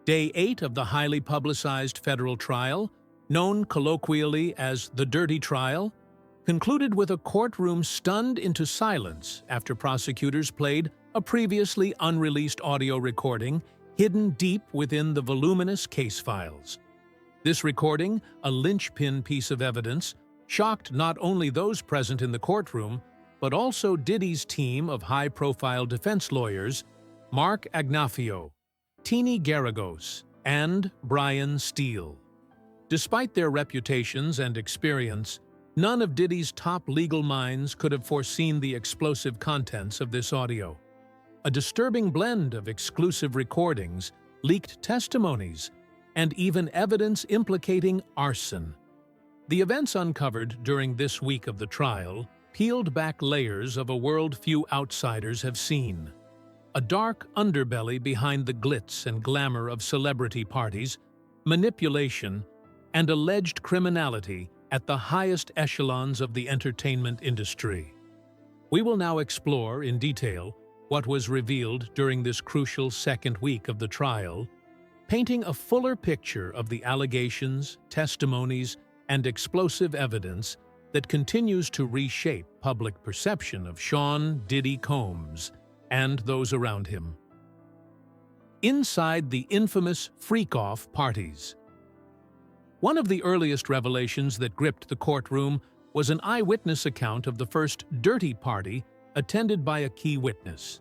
Day 8 of the highly publicized federal trial, known colloquially as the Dirty Trial, concluded with a courtroom stunned into silence after prosecutors played a previously unreleased audio recording hidden deep within the voluminous case files. This recording, a linchpin piece of evidence, shocked not only those present in the courtroom, but also Diddy's team of high-profile defense lawyers, Mark Agnafio, Tini Garagos, and Brian Steele. Despite their reputations and experience, none of Diddy's top legal minds could have foreseen the explosive contents of this audio. A disturbing blend of exclusive recordings, leaked testimonies, and even evidence implicating arson. The events uncovered during this week of the trial peeled back layers of a world few outsiders have seen. A dark underbelly behind the glitz and glamour of celebrity parties, manipulation, and alleged criminality at the highest echelons of the entertainment industry. We will now explore in detail what was revealed during this crucial second week of the trial, painting a fuller picture of the allegations, testimonies, and explosive evidence that continues to reshape public perception of Sean Diddy Combs and those around him. Inside the infamous freak-off parties. One of the earliest revelations that gripped the courtroom was an eyewitness account of the first dirty party attended by a key witness.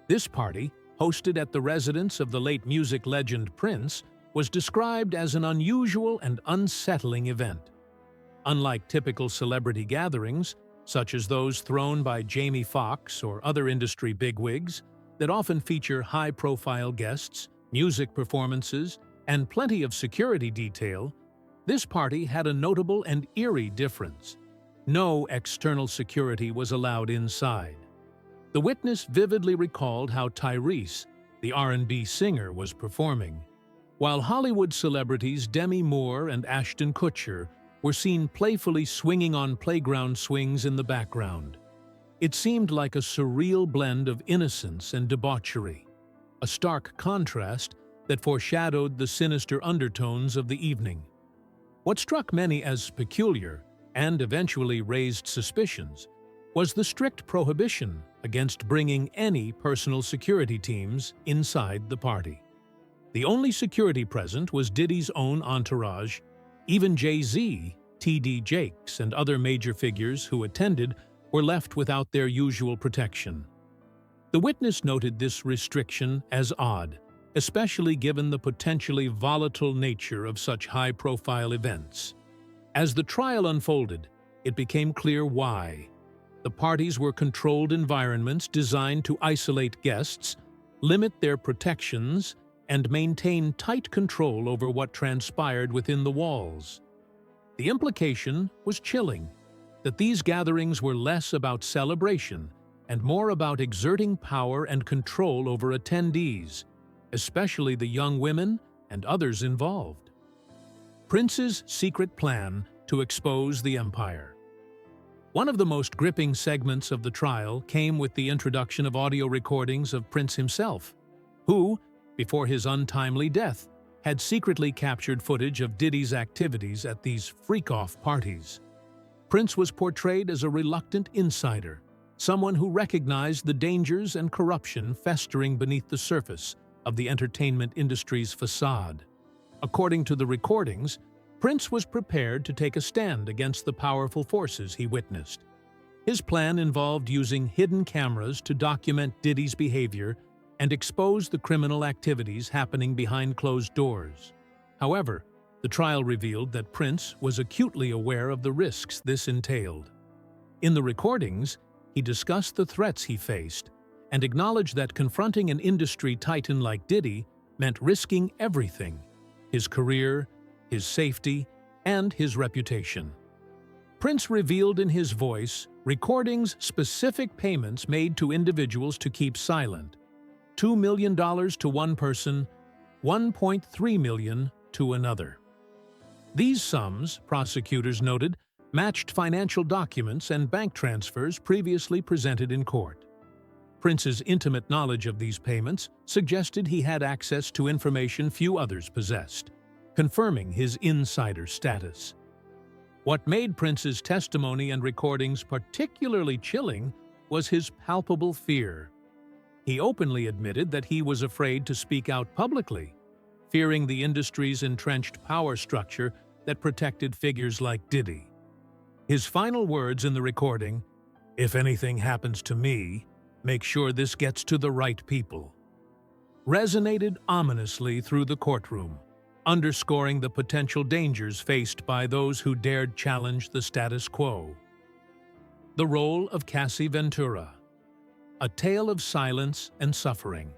This party, hosted at the residence of the late music legend Prince, was described as an unusual and unsettling event. Unlike typical celebrity gatherings, such as those thrown by Jamie Foxx or other industry bigwigs, that often feature high-profile guests, music performances, and plenty of security detail, this party had a notable and eerie difference. No external security was allowed inside. The witness vividly recalled how Tyrese, the R&B singer, was performing, while Hollywood celebrities Demi Moore and Ashton Kutcher were seen playfully swinging on playground swings in the background. It seemed like a surreal blend of innocence and debauchery, a stark contrast that foreshadowed the sinister undertones of the evening. What struck many as peculiar, and eventually raised suspicions, was the strict prohibition against bringing any personal security teams inside the party. The only security present was Diddy's own entourage. Even Jay-Z, T.D. Jakes, and other major figures who attended were left without their usual protection. The witness noted this restriction as odd, especially given the potentially volatile nature of such high-profile events. As the trial unfolded, it became clear why. The parties were controlled environments designed to isolate guests, limit their protections, and maintain tight control over what transpired within the walls. The implication was chilling, that these gatherings were less about celebration and more about exerting power and control over attendees, especially the young women and others involved. Prince's secret plan to expose the empire. One of the most gripping segments of the trial came with the introduction of audio recordings of Prince himself, who, before his untimely death, had secretly captured footage of Diddy's activities at these freak-off parties. Prince was portrayed as a reluctant insider, someone who recognized the dangers and corruption festering beneath the surface of the entertainment industry's facade. According to the recordings, Prince was prepared to take a stand against the powerful forces he witnessed. His plan involved using hidden cameras to document Diddy's behavior and expose the criminal activities happening behind closed doors. However, the trial revealed that Prince was acutely aware of the risks this entailed. In the recordings, he discussed the threats he faced and acknowledged that confronting an industry titan like Diddy meant risking everything: his career, his safety, and his reputation. Prince revealed in his voice recordings specific payments made to individuals to keep silent: $2 million to one person, $1.3 million to another. These sums, prosecutors noted, matched financial documents and bank transfers previously presented in court. Prince's intimate knowledge of these payments suggested he had access to information few others possessed, confirming his insider status. What made Prince's testimony and recordings particularly chilling was his palpable fear. He openly admitted that he was afraid to speak out publicly, fearing the industry's entrenched power structure that protected figures like Diddy. His final words in the recording, "If anything happens to me, make sure this gets to the right people," resonated ominously through the courtroom, underscoring the potential dangers faced by those who dared challenge the status quo. The role of Cassie Ventura, a tale of silence and suffering.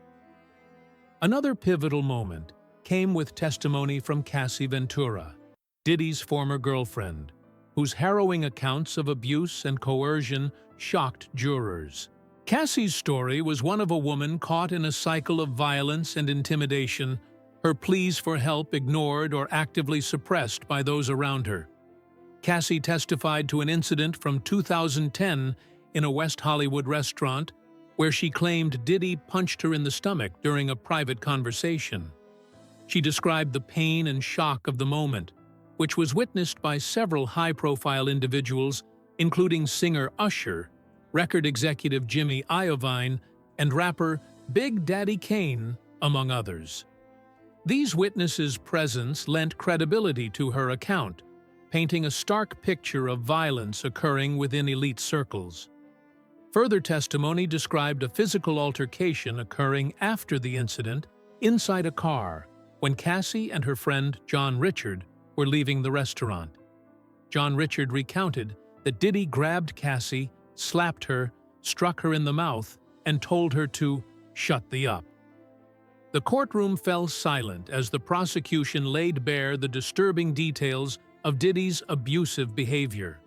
Another pivotal moment came with testimony from Cassie Ventura, Diddy's former girlfriend, whose harrowing accounts of abuse and coercion shocked jurors. Cassie's story was one of a woman caught in a cycle of violence and intimidation, her pleas for help ignored or actively suppressed by those around her. Cassie testified to an incident from 2010 in a West Hollywood restaurant where she claimed Diddy punched her in the stomach during a private conversation. She described the pain and shock of the moment, which was witnessed by several high-profile individuals, including singer Usher, record executive Jimmy Iovine, and rapper Big Daddy Kane, among others. These witnesses' presence lent credibility to her account, painting a stark picture of violence occurring within elite circles. Further testimony described a physical altercation occurring after the incident inside a car when Cassie and her friend John Richard were leaving the restaurant. John Richard recounted that Diddy grabbed Cassie, slapped her, struck her in the mouth, and told her to shut the up. The courtroom fell silent as the prosecution laid bare the disturbing details of Diddy's abusive behavior.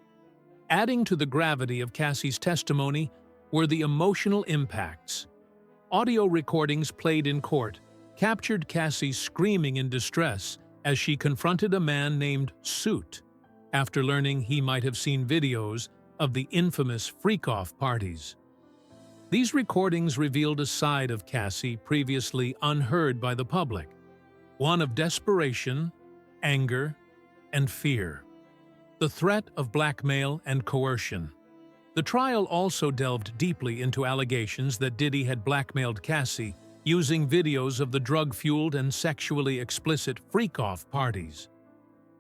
Adding to the gravity of Cassie's testimony were the emotional impacts. Audio recordings played in court captured Cassie screaming in distress as she confronted a man named Suit after learning he might have seen videos of the infamous freak-off parties. These recordings revealed a side of Cassie previously unheard by the public, one of desperation, anger, and fear. The threat of blackmail and coercion. The trial also delved deeply into allegations that Diddy had blackmailed Cassie using videos of the drug-fueled and sexually explicit freak-off parties.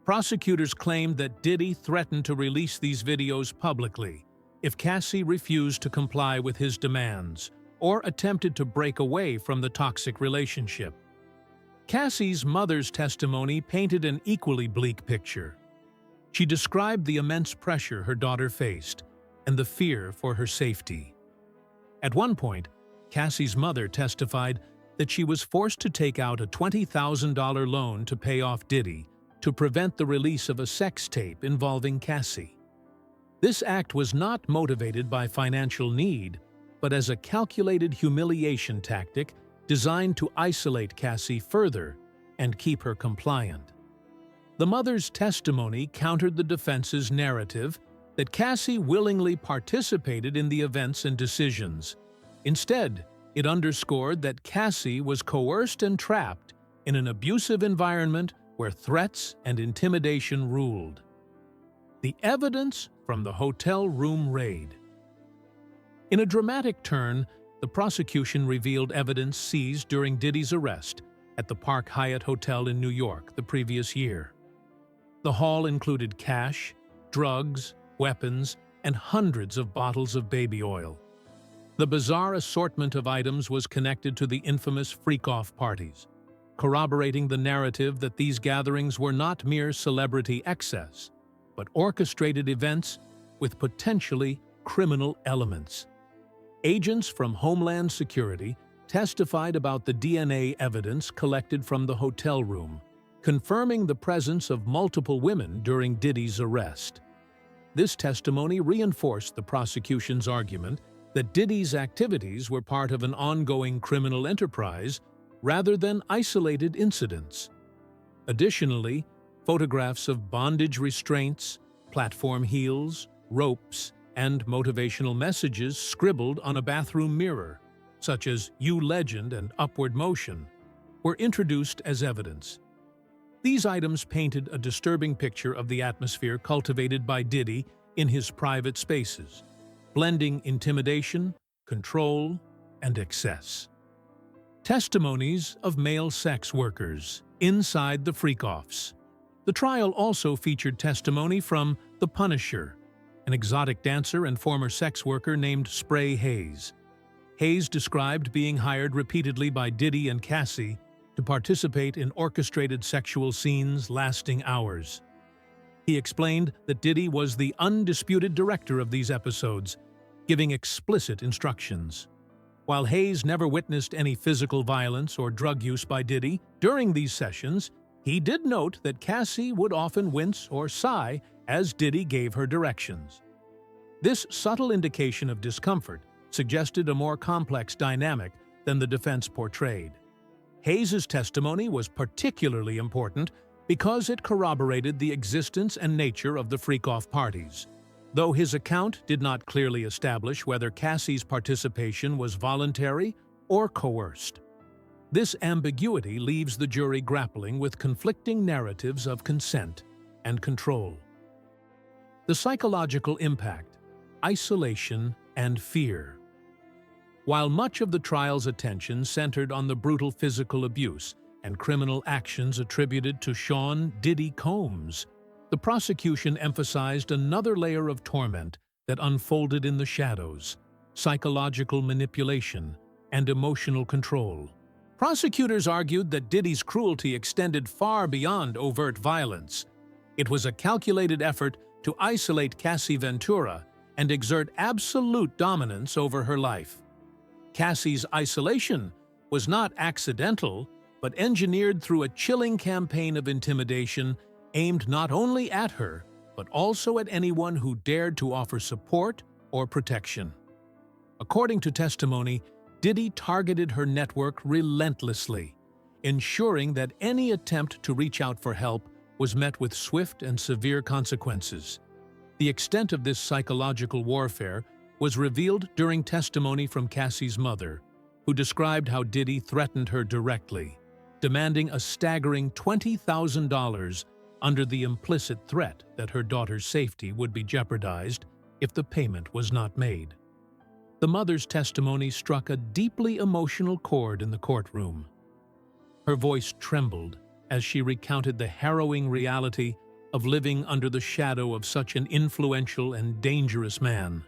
Prosecutors claimed that Diddy threatened to release these videos publicly if Cassie refused to comply with his demands or attempted to break away from the toxic relationship. Cassie's mother's testimony painted an equally bleak picture. She described the immense pressure her daughter faced and the fear for her safety. At one point, Cassie's mother testified that she was forced to take out a $20,000 loan to pay off Diddy to prevent the release of a sex tape involving Cassie. This act was not motivated by financial need, but as a calculated humiliation tactic designed to isolate Cassie further and keep her compliant. The mother's testimony countered the defense's narrative that Cassie willingly participated in the events and decisions. Instead, it underscored that Cassie was coerced and trapped in an abusive environment where threats and intimidation ruled. The evidence from the hotel room raid. In a dramatic turn, the prosecution revealed evidence seized during Diddy's arrest at the Park Hyatt Hotel in New York the previous year. The haul included cash, drugs, weapons, and hundreds of bottles of baby oil. The bizarre assortment of items was connected to the infamous freak-off parties, corroborating the narrative that these gatherings were not mere celebrity excess, but orchestrated events with potentially criminal elements. Agents from Homeland Security testified about the DNA evidence collected from the hotel room, confirming the presence of multiple women during Diddy's arrest. This testimony reinforced the prosecution's argument that Diddy's activities were part of an ongoing criminal enterprise rather than isolated incidents. Additionally, photographs of bondage restraints, platform heels, ropes, and motivational messages scribbled on a bathroom mirror such as legend and upward motion, were introduced as evidence. These items painted a disturbing picture of the atmosphere cultivated by Diddy in his private spaces, blending intimidation, control, and excess. Testimonies of male sex workers inside the freak-offs. The trial also featured testimony from The Punisher, an exotic dancer and former sex worker named Spray Hayes. Hayes described being hired repeatedly by Diddy and Cassie to participate in orchestrated sexual scenes lasting hours. He explained that Diddy was the undisputed director of these episodes, giving explicit instructions. While Hayes never witnessed any physical violence or drug use by Diddy during these sessions, he did note that Cassie would often wince or sigh as Diddy gave her directions. This subtle indication of discomfort suggested a more complex dynamic than the defense portrayed. Hayes' testimony was particularly important because it corroborated the existence and nature of the freak-off parties, though his account did not clearly establish whether Cassie's participation was voluntary or coerced. This ambiguity leaves the jury grappling with conflicting narratives of consent and control. The psychological impact, isolation, and fear. While much of the trial's attention centered on the brutal physical abuse and criminal actions attributed to Sean "Diddy" Combs, the prosecution emphasized another layer of torment that unfolded in the shadows: psychological manipulation and emotional control. Prosecutors argued that Diddy's cruelty extended far beyond overt violence. It was a calculated effort to isolate Cassie Ventura and exert absolute dominance over her life. Cassie's isolation was not accidental, but engineered through a chilling campaign of intimidation aimed not only at her, but also at anyone who dared to offer support or protection. According to testimony, Diddy targeted her network relentlessly, ensuring that any attempt to reach out for help was met with swift and severe consequences. The extent of this psychological warfare was revealed during testimony from Cassie's mother, who described how Diddy threatened her directly, demanding a staggering $20,000 under the implicit threat that her daughter's safety would be jeopardized if the payment was not made. The mother's testimony struck a deeply emotional chord in the courtroom. Her voice trembled as she recounted the harrowing reality of living under the shadow of such an influential and dangerous man.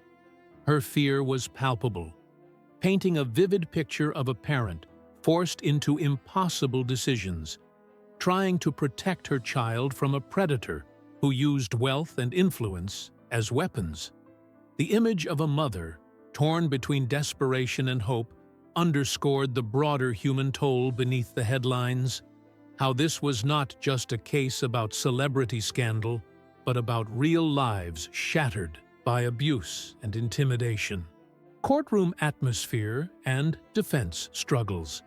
Her fear was palpable, painting a vivid picture of a parent forced into impossible decisions, trying to protect her child from a predator who used wealth and influence as weapons. The image of a mother, torn between desperation and hope, underscored the broader human toll beneath the headlines, how this was not just a case about celebrity scandal, but about real lives shattered by abuse and intimidation. Courtroom atmosphere and defense struggles.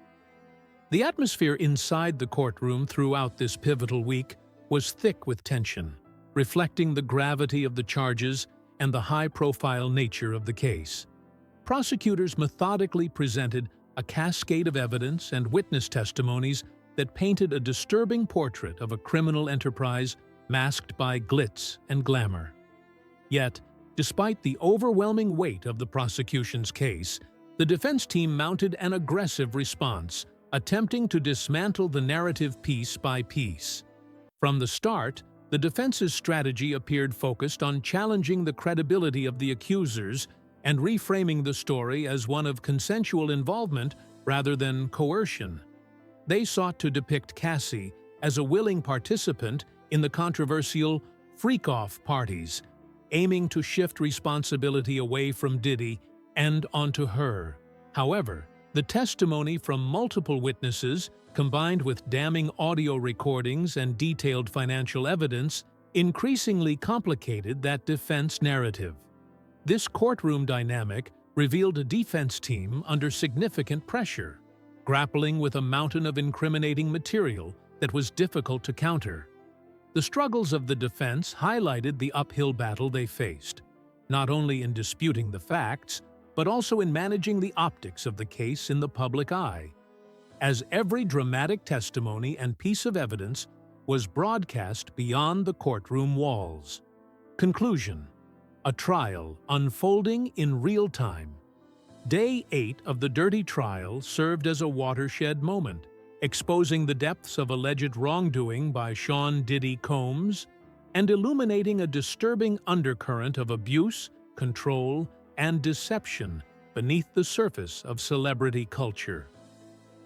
The atmosphere inside the courtroom throughout this pivotal week was thick with tension, reflecting the gravity of the charges and the high-profile nature of the case. Prosecutors methodically presented a cascade of evidence and witness testimonies that painted a disturbing portrait of a criminal enterprise masked by glitz and glamour. Yet, despite the overwhelming weight of the prosecution's case, the defense team mounted an aggressive response, attempting to dismantle the narrative piece by piece. From the start, the defense's strategy appeared focused on challenging the credibility of the accusers and reframing the story as one of consensual involvement rather than coercion. They sought to depict Cassie as a willing participant in the controversial freak-off parties, aiming to shift responsibility away from Diddy and onto her. However, the testimony from multiple witnesses, combined with damning audio recordings and detailed financial evidence, increasingly complicated that defense narrative. This courtroom dynamic revealed a defense team under significant pressure, grappling with a mountain of incriminating material that was difficult to counter. The struggles of the defense highlighted the uphill battle they faced, not only in disputing the facts, but also in managing the optics of the case in the public eye, as every dramatic testimony and piece of evidence was broadcast beyond the courtroom walls. Conclusion: a trial unfolding in real time. Day 8 of the Dirty trial served as a watershed moment, exposing the depths of alleged wrongdoing by Sean Diddy Combs and illuminating a disturbing undercurrent of abuse, control, and deception beneath the surface of celebrity culture.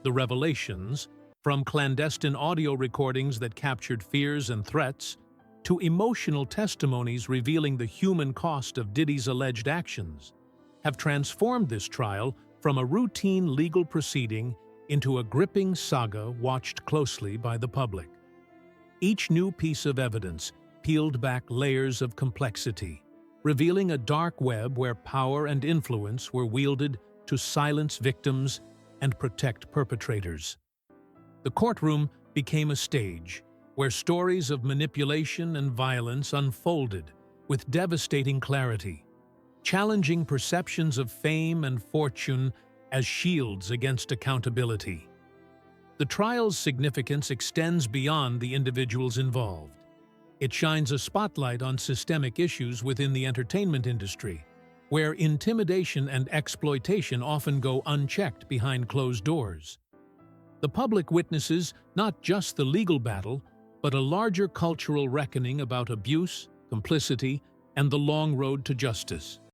The revelations, from clandestine audio recordings that captured fears and threats, to emotional testimonies revealing the human cost of Diddy's alleged actions, have transformed this trial from a routine legal proceeding into a gripping saga watched closely by the public. Each new piece of evidence peeled back layers of complexity, revealing a dark web where power and influence were wielded to silence victims and protect perpetrators. The courtroom became a stage where stories of manipulation and violence unfolded with devastating clarity, challenging perceptions of fame and fortune as shields against accountability. The trial's significance extends beyond the individuals involved. It shines a spotlight on systemic issues within the entertainment industry, where intimidation and exploitation often go unchecked behind closed doors. The public witnesses not just the legal battle, but a larger cultural reckoning about abuse, complicity, and the long road to justice.